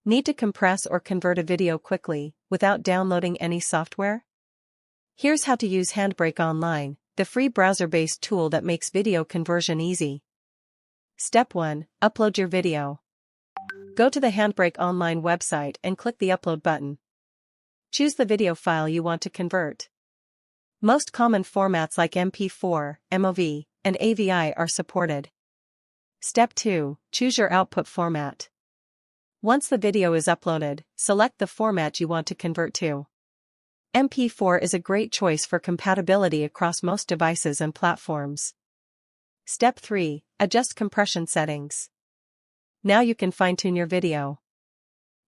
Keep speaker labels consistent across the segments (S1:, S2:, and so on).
S1: Need to compress or convert a video quickly, without downloading any software? Here's how to use HandBrake Online, the free browser-based tool that makes video conversion easy. Step 1. Upload your video. Go to the HandBrake Online website and click the Upload button. Choose the video file you want to convert. Most common formats like MP4, MOV, and AVI are supported. Step 2. Choose your output format. Once the video is uploaded, select the format you want to convert to. MP4 is a great choice for compatibility across most devices and platforms. Step 3. Adjust compression settings. Now you can fine-tune your video.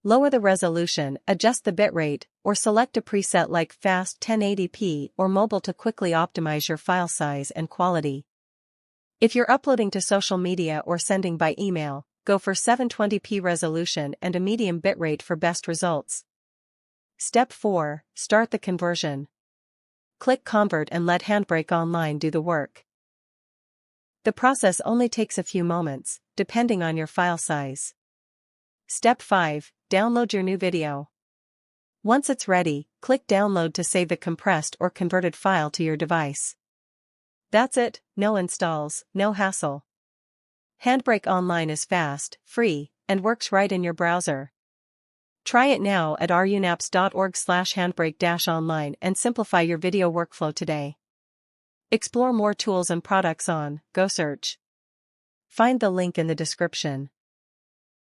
S1: Lower the resolution, adjust the bitrate, or select a preset like Fast 1080p or Mobile to quickly optimize your file size and quality. If you're uploading to social media or sending by email, go for 720p resolution and a medium bitrate for best results. Step 4. Start the conversion. Click Convert and let HandBrake Online do the work. The process only takes a few moments, depending on your file size. Step 5. Download your new video. Once it's ready, click Download to save the compressed or converted file to your device. That's it, no installs, no hassle. HandBrake Online is fast, free, and works right in your browser. Try it now at runaps.org/handbrake-online and simplify your video workflow today. Explore more tools and products on Go Search. Find the link in the description.